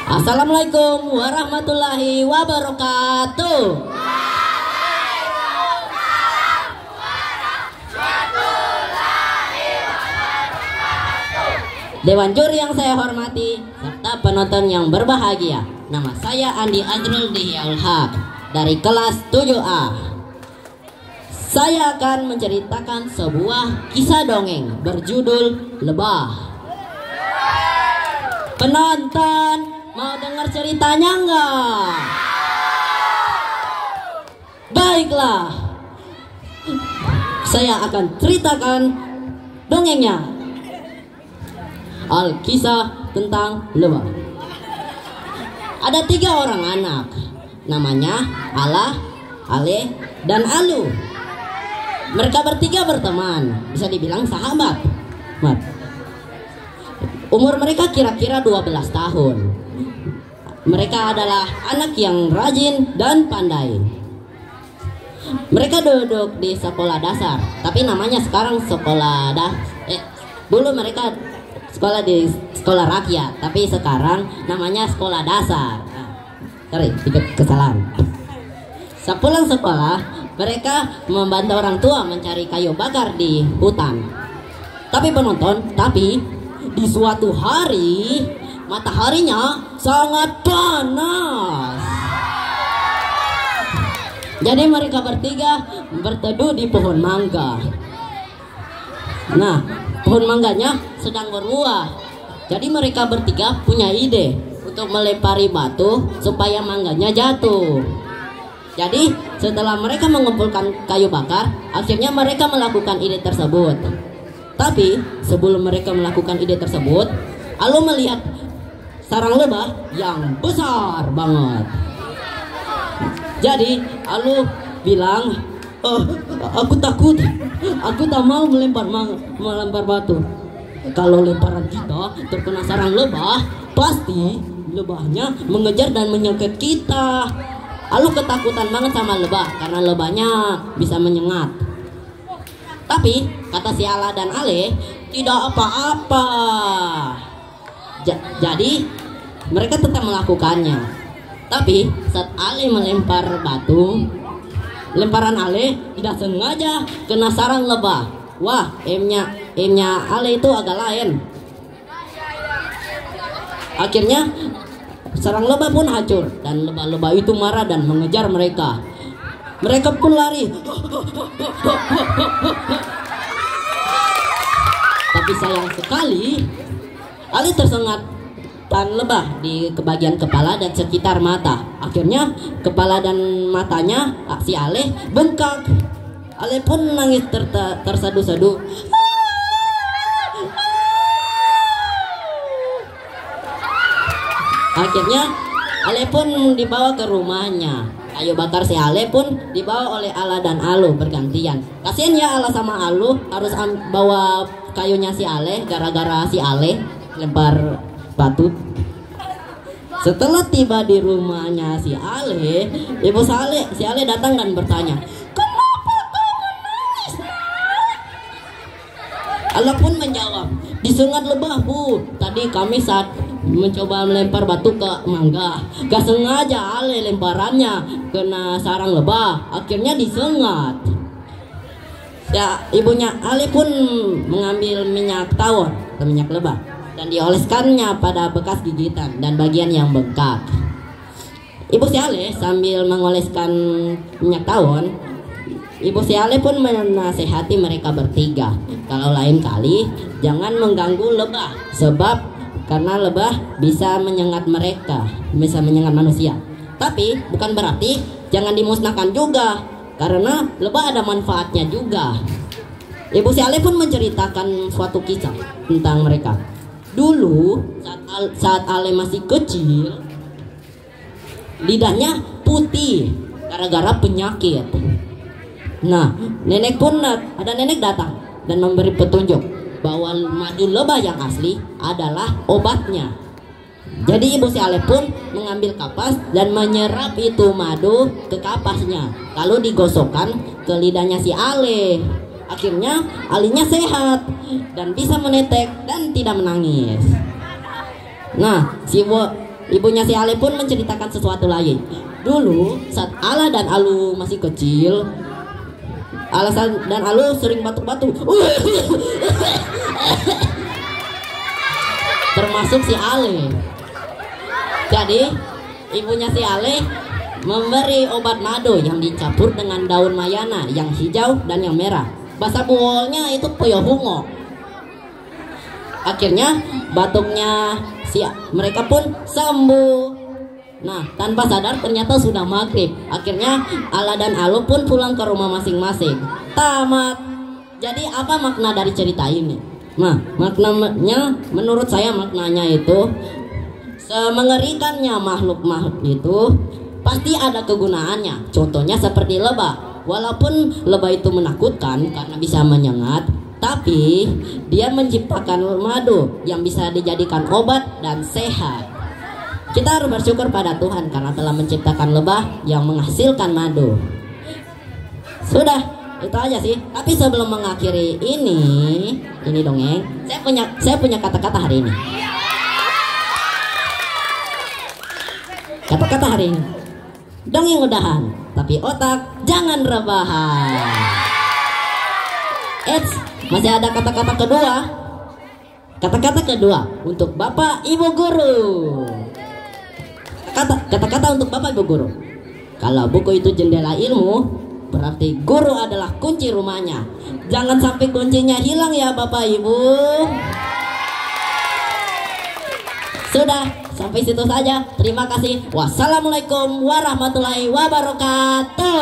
Assalamualaikum warahmatullahi wabarakatuh. Dewan juri yang saya hormati serta penonton yang berbahagia, nama saya Andi Azrul Dihiaul Haq dari kelas 7A. Saya akan menceritakan sebuah kisah dongeng berjudul Lebah. Penonton mau dengar ceritanya enggak? Baiklah, saya akan ceritakan dongengnya. Alkisah tentang lebah. Ada 3 orang anak, namanya Ala, Ale, dan Alu. Mereka bertiga berteman, bisa dibilang sahabat. Umur mereka kira-kira 12 tahun. Mereka adalah anak yang rajin dan pandai. Mereka duduk di sekolah dasar, tapi namanya sekarang dulu mereka sekolah di sekolah rakyat, tapi sekarang namanya sekolah dasar. Sorry, sedikit kesalahan. Sepulang sekolah, mereka membantu orang tua mencari kayu bakar di hutan. Tapi penonton, di suatu hari mataharinya sangat panas. Jadi mereka bertiga berteduh di pohon mangga. Nah, pohon mangganya sedang berbuah. Jadi mereka bertiga punya ide untuk melempari batu supaya mangganya jatuh. Jadi setelah mereka mengumpulkan kayu bakar, akhirnya mereka melakukan ide tersebut. Tapi sebelum mereka melakukan ide tersebut, Alu melihat sarang lebah yang besar banget. Jadi Alu bilang, aku takut, aku tak mau melempar batu. Kalau lemparan kita terkena sarang lebah, pasti lebahnya mengejar dan menyengket kita. Alu ketakutan banget sama lebah karena lebahnya bisa menyengat. Tapi kata si Ala dan Ale, tidak apa-apa. Jadi mereka tetap melakukannya. Tapi saat Ale melempar batu, lemparan Ale tidak sengaja kena sarang lebah. Wah, aimnya Ale itu agak lain. Akhirnya sarang lebah pun hancur dan lebah-lebah itu marah dan mengejar mereka. Mereka pun lari. Tapi sayang sekali, Ale tersengat tan lebah di bagian kepala dan sekitar mata. Akhirnya kepala dan matanya si Ale bengkak. Ale pun nangis tersadu-sadu. Akhirnya Ale pun dibawa ke rumahnya. Kayu bakar si Ale pun dibawa oleh Ala dan Alu bergantian. Kasian ya Ala sama Alu harus bawa kayunya si Ale gara-gara si Ale lempar batu. Setelah tiba di rumahnya si Ale, ibu si Ale datang dan bertanya, "Kenapa kau menangis, Nak?" Ala pun menjawab, "Disengat lebah, Bu. Tadi kami saat mencoba melempar batu ke mangga, gak sengaja Ale lemparannya kena sarang lebah, akhirnya disengat." Ya, ibunya Ale pun mengambil minyak tawon atau minyak lebah dan dioleskannya pada bekas gigitan dan bagian yang bengkak. Ibu si Ale sambil mengoleskan minyak tawon, ibu si Ale pun menasehati mereka bertiga, kalau lain kali jangan mengganggu lebah, sebab karena lebah bisa menyengat mereka, bisa menyengat manusia. Tapi bukan berarti jangan dimusnahkan juga, karena lebah ada manfaatnya juga. Ibu si Ale pun menceritakan suatu kisah tentang mereka. Dulu saat Ale masih kecil, lidahnya putih gara-gara penyakit. Nah, ada nenek datang dan memberi petunjuk bahwa madu lebah yang asli adalah obatnya. Jadi ibu si Ale pun mengambil kapas dan menyerap itu madu ke kapasnya, lalu digosokkan ke lidahnya si Ale. Akhirnya Alinya sehat dan bisa menetek dan tidak menangis. Nah, ibunya si Ale pun menceritakan sesuatu lagi. Dulu saat Ala dan Alu masih kecil, Ala dan Alu sering batuk-batuk. Termasuk si Ale. Jadi ibunya si Ale memberi obat madu yang dicampur dengan daun mayana yang hijau dan yang merah. Bahasa buolnya itu poyohungo. Akhirnya batuknya mereka pun sembuh. Nah, tanpa sadar ternyata sudah maghrib. Akhirnya Ala dan Alu pun pulang ke rumah masing-masing. Tamat. Jadi apa makna dari cerita ini? Nah, maknanya menurut saya maknanya itu semengerikannya makhluk-makhluk itu pasti ada kegunaannya. Contohnya seperti lebah. Walaupun lebah itu menakutkan karena bisa menyengat, tapi dia menciptakan madu yang bisa dijadikan obat dan sehat. Kita harus bersyukur pada Tuhan karena telah menciptakan lebah yang menghasilkan madu. Sudah, itu aja sih. Tapi sebelum mengakhiri ini dongeng, saya punya kata-kata hari ini. Kata-kata hari ini. Dongeng udahan, tapi otak jangan rebahan. Masih ada kata-kata kedua. Kata-kata kedua untuk Bapak Ibu Guru. Kata-kata untuk Bapak Ibu Guru. Kalau buku itu jendela ilmu, berarti guru adalah kunci rumahnya. Jangan sampai kuncinya hilang ya Bapak Ibu. Sudah, sampai situ saja. Terima kasih. Wassalamualaikum warahmatullahi wabarakatuh.